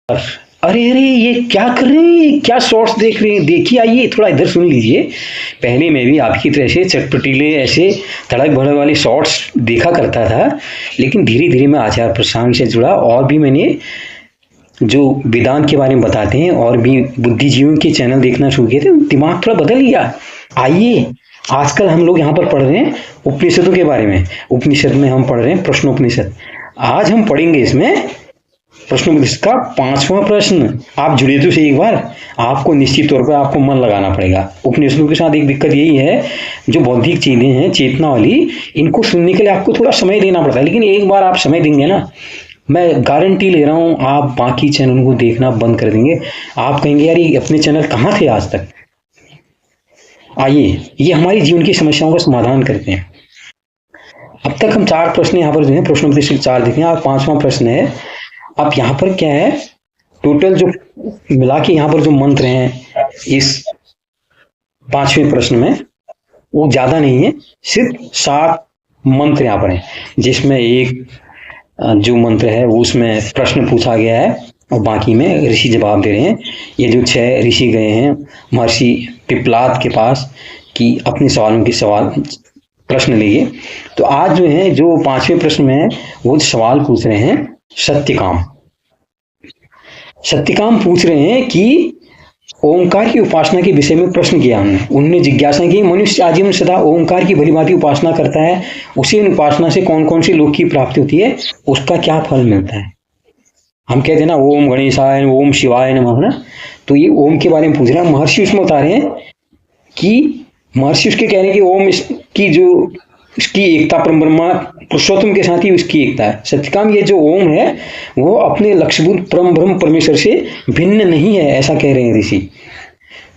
अरे अरे, ये क्या कर रहे हैं? ये क्या शॉर्ट्स देख रहे हैं? देखिए, आइए थोड़ा इधर सुन लीजिए। पहले मैं भी आपकी तरह से चटपटीले ऐसे तड़क भड़क वाले शॉर्ट्स देखा करता था, लेकिन धीरे धीरे मैं आचार्य प्रशांत से जुड़ा और भी मैंने जो वेदांत के बारे में बताते हैं और भी बुद्धिजीवियों के चैनल देखना शुरू किए थे, दिमाग थोड़ा बदल गया। आइए, आजकल हम लोग यहाँ पर पढ़ रहे हैं उपनिषदों के बारे में। उपनिषद में हम पढ़ रहे हैं प्रश्नोपनिषद। आज हम पढ़ेंगे इसमें प्रश्नोपनिषद का 5वां प्रश्न। आप जुड़े तो सही एक बार, आपको निश्चित तौर पर आपको मन लगाना पड़ेगा। उपनिषदों के साथ एक दिक्कत यही है, जो बौद्धिक चीजें हैं चेतना वाली, इनको सुनने के लिए आपको थोड़ा समय देना पड़ता है। लेकिन एक बार आप समय देंगे ना, मैं गारंटी ले रहा हूं, आप बाकी चैनल को देखना बंद कर देंगे। आप कहेंगे यार ये अपने चैनल कहाँ थे आज तक। आइए, ये हमारी जीवन की समस्याओं का समाधान करते हैं। अब तक हम 4 प्रश्न यहाँ पर जो है प्रश्नोपनिषद 4 देखे हैं, आज 5वां प्रश्न है। अब यहाँ पर क्या है, टोटल जो मिला के यहाँ पर जो मंत्र हैं इस 5वें प्रश्न में, वो ज्यादा नहीं है, सिर्फ 7 मंत्र यहाँ पर हैं, जिसमें एक जो मंत्र है वो उसमें प्रश्न पूछा गया है और बाकी में ऋषि जवाब दे रहे हैं। ये जो 6 ऋषि गए हैं महर्षि पिपलाद के पास कि अपने सवालों के प्रश्न लिए, तो आज जो है जो 5वें प्रश्न में है वो सवाल पूछ रहे हैं सत्यकाम पूछ रहे हैं कि ओंकार की उपासना के विषय में प्रश्न किया उन्होंने जिज्ञासा की, मनुष्य आजीवन सदा ओंकार की भलीभांति उपासना करता है, उसी उपासना से कौन कौन सी लोक की प्राप्ति होती है, उसका क्या फल मिलता है। हम कहते हैं ना ओम गणेशाय ओम शिवाय नमः ना, तो ये ओम के बारे में पूछ रहे हैं। महर्षि उसमें बता रहे हैं कि महर्षि उसके कह रहे हैं कि ओम की जो इसकी एकता परम ब्रह्मा पुरुषोत्तम के साथ ही उसकी एकता है। सत्यकाम ये जो ओम है वो अपने लक्ष्यभूत परम ब्रह्म परमेश्वर से भिन्न नहीं है, ऐसा कह रहे हैं ऋषि।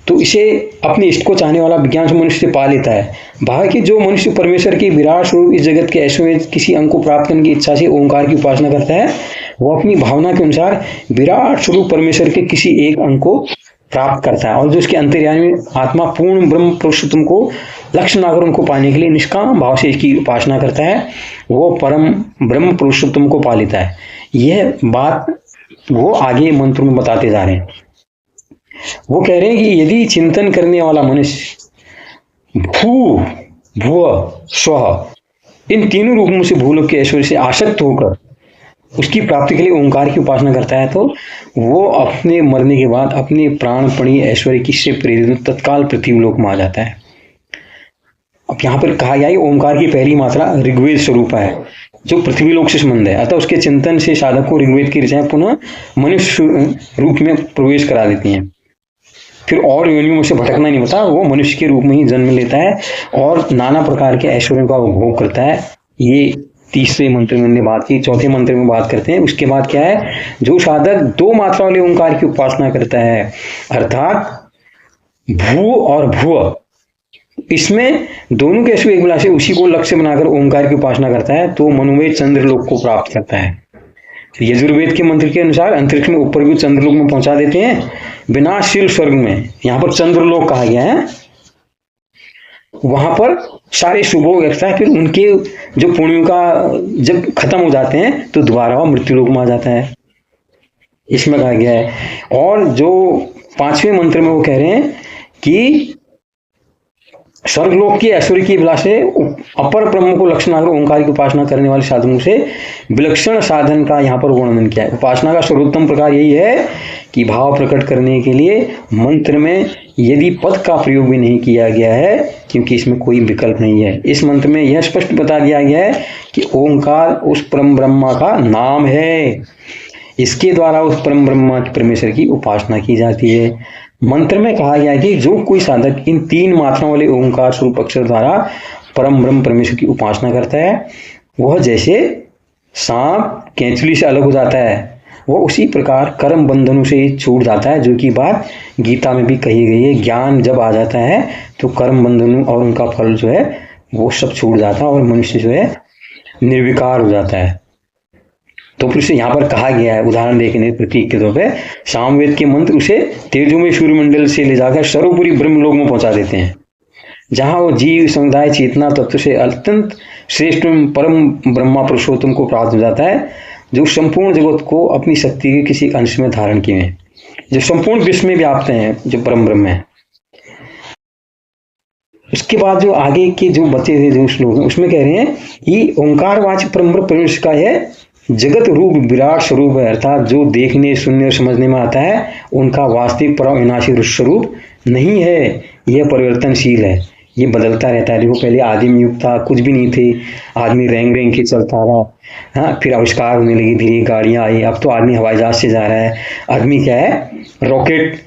तो इसे अपने इष्ट को चाहने वाला विज्ञान से मनुष्य पा लेता है। बाकी जो मनुष्य परमेश्वर के विराट स्वरूप इस जगत के ऐश्वर्य किसी अंग को प्राप्त करने की इच्छा से ओंकार की उपासना करता है, वो अपनी भावना के अनुसार विराट स्वरूप परमेश्वर के किसी एक अंग को प्राप्त करता है, और जो उसके अंतर्यामी आत्मा पूर्ण ब्रह्म पुरुषोत्तम को लक्ष्य बनाकर उनको पाने के लिए निष्काम भाव से इसकी उपासना करता है, वो परम ब्रह्म पुरुषोत्तम को पा लेता है। यह बात वो आगे मंत्र में बताते जा रहे हैं। वो कह रहे हैं कि यदि चिंतन करने वाला मनुष्य भू भुव स्व इन तीनों रूपों से भूलोक के ऐश्वर्य से आसक्त होकर उसकी प्राप्ति के लिए ओंकार की उपासना करता है, तो वो अपने मरने के बाद अपने प्राणपणी ऐश्वर्य की से प्रेरित तत्काल पृथ्वीलोक में आ जाता है। अब यहाँ पर कहा गया है ओंकार की पहली मात्रा ऋग्वेद स्वरूप है, जो पृथ्वीलोक से संबंध है, अतः उसके चिंतन से साधक को ऋग्वेद की ऋचाएं पुनः मनुष्य रूप में प्रवेश करा देती हैं। फिर और योनियों से भटकना नहीं होता, वो मनुष्य के रूप में ही जन्म लेता है और नाना प्रकार के ऐश्वर्यों का उपभोग करता है। ये 3रे मंत्र में हमने बात की। 4थे मंत्र में बात करते हैं। उसके बाद क्या है, जो साधक 2 मात्रा वाले ओंकार की उपासना करता है, अर्थात भू और भुव, इसमें दोनों के ऐश्वर्य एक बिला से उसी को लक्ष्य बनाकर ओंकार की उपासना करता है, तो मनोवेद चंद्रलोक को प्राप्त करता है। यजुर्वेद के मंत्र के अनुसार अंतरिक्ष में ऊपर भी चंद्रलोक में पहुंचा देते हैं, विनाशशील स्वर्ग में। यहाँ पर चंद्रलोक कहा गया है, वहां पर सारे शुभ हो गया है। फिर उनके जो पुण्यों का जब खत्म हो जाते हैं तो दोबारा वह मृत्युलोक में आ जाता है, इसमें कहा गया है। और जो 5वें मंत्र में वो कह रहे हैं कि स्वर्गलोक की ऐश्वर्य की विलास से अपर ब्रह्म को लक्ष्य बनाकर ओंकार की उपासना करने वाले साधकों से विलक्षण साधन का यहाँ पर वर्णन किया है। उपासना का सर्वोत्तम प्रकार यही है कि भाव प्रकट करने के लिए मंत्र में यदि पद का प्रयोग भी नहीं किया गया है, क्योंकि इसमें कोई विकल्प नहीं है। इस मंत्र में यह स्पष्ट बता दिया गया है कि ओंकार उस परम ब्रह्मा का नाम है, इसके द्वारा उस परम ब्रह्मा की परमेश्वर की उपासना की जाती है। मंत्र में कहा गया है कि जो कोई साधक इन 3 मात्राओं वाले ओंकार स्वरूप अक्षर द्वारा परम ब्रह्म परमेश्वर की उपासना करता है, वह जैसे सांप केंचुली से अलग हो जाता है, वह उसी प्रकार कर्म बंधनों से छूट जाता है, जो कि बात गीता में भी कही गई है। ज्ञान जब आ जाता है तो कर्म बंधनों और उनका फल जो है वो सब छूट जाता है और मनुष्य जो है निर्विकार हो जाता है। तो फिर से यहाँ पर कहा गया है, उदाहरण देखने प्रतीक के तौर पे, सामवेद के मंत्र उसे तेजोमय सूर्यमंडल से ले जाकर सर्वोपरि ब्रह्मलोक में पहुंचा देते हैं, जहां वो जीव समुदाय चेतना तत्व से अत्यंत श्रेष्ठ परम ब्रह्मा पुरुषोत्तम को प्राप्त हो जाता है। जो संपूर्ण जगत को अपनी शक्ति के किसी अंश में धारण किए हैं, जो संपूर्ण विश्व में व्याप्त हैं, जो परम ब्रह्म है। उसके बाद जो आगे के जो बचे हुए जो श्लोक हैं उसमें कह रहे हैं कि ओंकार वाच परम ब्रह्म परमेश्वर का है जगत रूप विराट स्वरूप है, अर्थात जो देखने सुनने और समझने में आता है उनका वास्तविक परम अविनाशी स्वरूप नहीं है, यह परिवर्तनशील है, ये बदलता रहता है। देखो पहले आदिम युग था, कुछ भी नहीं थे, आदमी रेंग रेंग के चलता रहा, हाँ, फिर आविष्कार होने लगी, धीरे गाड़ियां आई, अब तो आदमी हवाई जहाज से जा रहा है, आदमी क्या है रॉकेट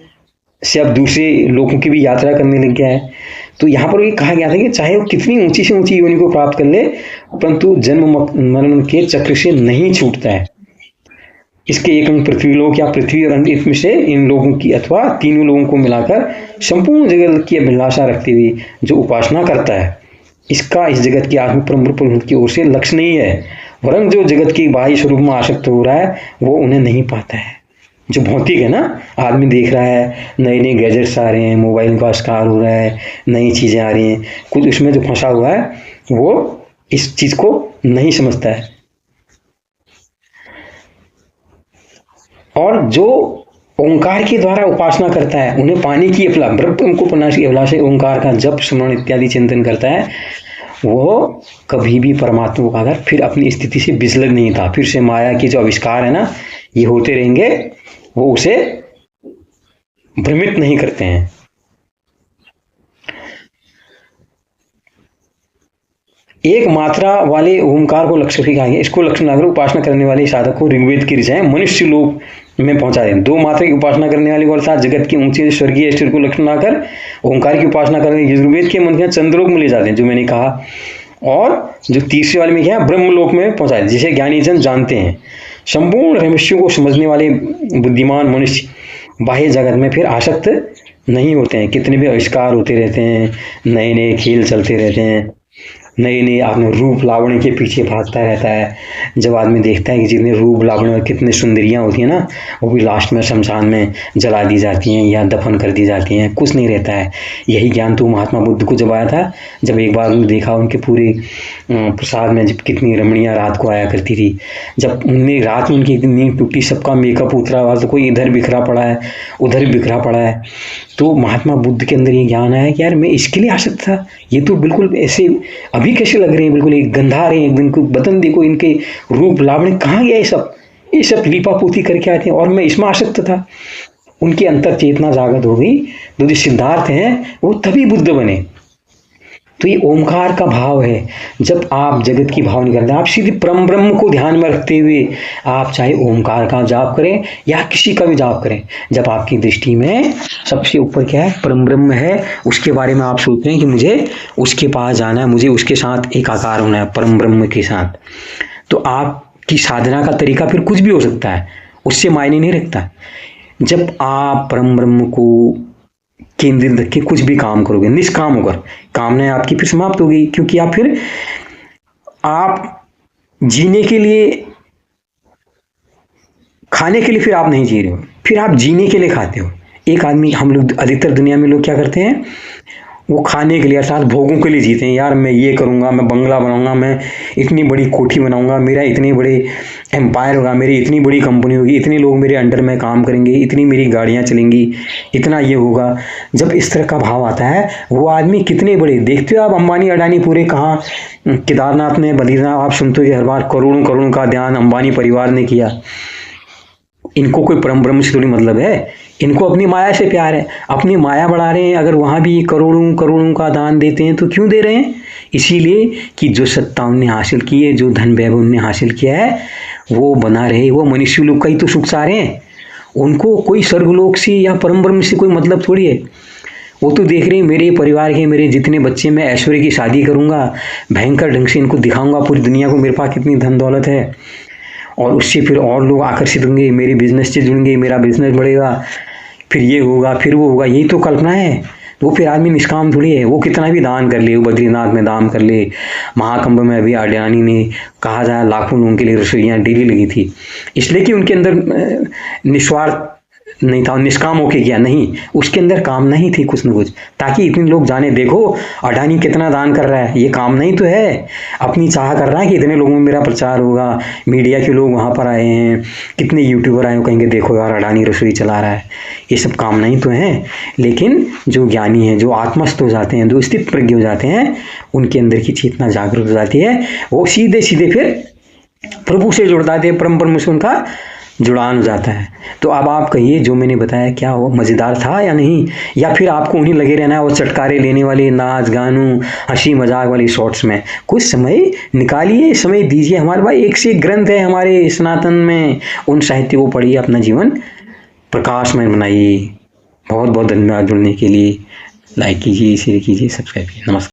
से अब दूसरे लोगों की भी यात्रा करने लग गया है। तो यहाँ पर ये कहा गया था कि चाहे वो कितनी ऊंची से ऊंची योनि को प्राप्त कर ले, परंतु जन्म मरण के चक्र से नहीं छूटता है। इसके एक अंग पृथ्वी लोक या पृथ्वी और अंत में से इन लोगों की अथवा तीनों लोगों को मिलाकर संपूर्ण जगत की अभिलाषा रखते हुए जो उपासना करता है, इसका इस जगत की आत्म परम की ओर से लक्ष्य नहीं है, वरन जो जगत के बाह्य स्वरूप में आसक्त हो रहा है वो उन्हें नहीं पाता है। जो भौतिक है ना, आदमी देख रहा है नए नए गैजेट्स आ रहे हैं, मोबाइल का आविष्कार हो रहा है, नई चीजें आ रही हैं, कुछ उसमें जो फंसा हुआ है वो इस चीज को नहीं समझता है। और जो ओंकार के द्वारा उपासना करता है, उन्हें पाने की ब्रह्म को पाने की अभिलाषा, ओंकार का जप स्मरण इत्यादि चिंतन करता है, वो कभी भी परमात्मा का अगर फिर अपनी स्थिति से विचलित नहीं था। फिर से माया के जो आविष्कार है ना, ये होते रहेंगे, वो उसे भ्रमित नहीं करते हैं। एक मात्रा वाले ओंकार को लक्ष्य कहा गया, इसको लक्ष्य बनाकर उपासना करने वाले साधक को ऋग्वेद की ऋचाएं मनुष्य लोक में पहुंचा दें। दो मात्रा की उपासना करने वाले को अर्थात जगत की ऊंची स्वर्गीय स्थिर को लक्ष्य बनाकर ओंकार की उपासना करने यजुर्वेद के मन चंद्रलोक में ले जाते हैं, जो मैंने कहा। और जो तीसरे वाले में क्या है, ब्रह्मलोक में पहुंचाए, जिसे ज्ञानी जन जानते हैं। संपूर्ण रहस्यों को समझने वाले बुद्धिमान मनुष्य बाह्य जगत में फिर आसक्त नहीं होते हैं। कितने भी आविष्कार होते रहते हैं, नए नए खेल चलते रहते हैं, नए नए आदमी रूप लावण्य के पीछे भागता रहता है। जब आदमी देखता है कि जितने रूप लावण्य और कितने सुंदरियां होती हैं ना, वो भी लास्ट में शमशान में जला दी जाती हैं या दफन कर दी जाती हैं, कुछ नहीं रहता है। यही ज्ञान तो महात्मा बुद्ध को जब आया था, जब एक बार उन्होंने देखा उनके पूरे प्रसाद में जब कितनी रमणियां रात को आया करती थी, जब उनने रात में उनकी नींद टूटी, सबका मेकअप उतरा हुआ, तो कोई इधर बिखरा पड़ा है, उधर बिखरा पड़ा है, तो महात्मा बुद्ध के अंदर ये ज्ञान आया कि यार मैं इसके लिए आसक्त था, ये तो बिल्कुल ऐसे अभी कैसे लग रहे हैं, बिल्कुल एक गंधा रहे हैं, इनको बदन देखो, इनके रूप लावण्य कहाँ गया, ये सब लीपा पोती करके आते हैं, और मैं इसमें आसक्त था। उनके अंतर चेतना जागृत हो गई, तो जो सिद्धार्थ हैं वो तभी बुद्ध बने। तो ये ओंकार का भाव है। जब आप जगत की भाव नहीं करते, आप सीधे परम ब्रह्म को ध्यान में रखते हुए आप चाहे ओंकार का जाप करें या किसी का भी जाप करें, जब आपकी दृष्टि में सबसे ऊपर क्या है, परम ब्रह्म है, उसके बारे में आप सोच रहे हैं कि मुझे उसके पास जाना है, मुझे उसके साथ एकाकार होना है, परम ब्रह्म के साथ, तो आपकी साधना का तरीका फिर कुछ भी हो सकता है, उससे मायने नहीं रखता। जब आप परम ब्रह्म को केंद्रित रख के कुछ भी काम करोगे, निष्काम होकर, कामनाएं आपकी फिर समाप्त होगी, क्योंकि आप जीने के लिए, खाने के लिए फिर आप नहीं जी रहे हो, फिर आप जीने के लिए खाते हो। एक आदमी, हम लोग अधिकतर दुनिया में लोग क्या करते हैं, वो खाने के लिए अर्थात भोगों के लिए जीते हैं। यार मैं ये करूँगा, मैं बंगला बनाऊंगा, मैं इतनी बड़ी कोठी बनाऊंगा, मेरा इतने बड़े एम्पायर होगा, मेरी इतनी बड़ी कंपनी होगी, इतने लोग मेरे अंडर में काम करेंगे, इतनी मेरी गाड़ियाँ चलेंगी, इतना ये होगा। जब इस तरह का भाव आता है, वो आदमी कितने बड़े, देखते हो आप अंबानी अडानी पूरे कहाँ, केदारनाथ में, बद्रीनाथ, आप सुनते हो हर बार करोड़ों करोड़ों का ध्यान अंबानी परिवार ने किया। इनको कोई परम ब्रह्म से थोड़ी मतलब है, इनको अपनी माया से प्यार है, अपनी माया बढ़ा रहे हैं। अगर वहाँ भी करोड़ों करोड़ों का दान देते हैं तो क्यों दे रहे हैं? इसीलिए कि जो सत्ता उनने हासिल की है, जो धन वैभव उनने हासिल किया है, वो बना रहे। वो मनुष्य लोग का ही तो सुख चाह रहे हैं, उनको कोई स्वर्गलोक से या परम ब्रह्म से कोई मतलब थोड़ी है। वो तो देख रहे हैं मेरे परिवार के, मेरे जितने बच्चे, मैं ऐश्वर्य की शादी करूँगा, भयंकर ढंग से इनको दिखाऊंगा पूरी दुनिया को मेरे पास कितनी धन दौलत है, और उससे फिर और लोग आकर्षित होंगे, मेरे बिजनेस से जुड़ेंगे, मेरा बिजनेस बढ़ेगा, फिर ये होगा, फिर वो होगा। यही तो कल्पना है। तो वो फिर आदमी निष्काम थोड़ी है, वो कितना भी दान कर ले, वो बद्रीनाथ में दान कर ले, महाकुंभ में अभी अडानी ने कहा जाए लाखों लोगों के लिए रसोइयाँ डेली लगी थी, इसलिए कि उनके अंदर निस्वार्थ नहीं था, निष्काम होके किया नहीं, उसके अंदर कामना ही थी कुछ न कुछ, ताकि इतने लोग जाने, देखो अडानी कितना दान कर रहा है, ये कामना ही तो है, अपनी चाह कर रहा है कि इतने लोगों में मेरा प्रचार होगा, मीडिया के लोग वहाँ पर आए हैं, कितने यूट्यूबर आए हो, कहेंगे देखो यार अडानी रसोई चला रहा है, ये सब कामना ही तो है। लेकिन जो ज्ञानी हैं, जो आत्मस्थ हो जाते हैं, जो स्थित प्रज्ञ हो जाते हैं, उनके अंदर की चेतना जागृत हो जाती है, वो सीधे सीधे फिर प्रभु से जुड़ जाते हैं, परम ब्रह्म से उनका जुड़ान हो जाता है। तो अब आप कहिए जो मैंने बताया क्या वो मज़ेदार था या नहीं, या फिर आपको उन्हीं लगे रहना है वो चटकारे लेने वाले नाच गानों हंसी मजाक वाली शॉर्ट्स में। कुछ समय निकालिए, समय दीजिए, हमारे भाई एक से एक ग्रंथ है हमारे सनातन में, उन साहित्य को पढ़िए, अपना जीवन प्रकाशमय बनाइए। बहुत बहुत धन्यवाद जुड़ने के लिए। लाइक कीजिए, शेयर कीजिए, सब्सक्राइब कीजिए। नमस्कार।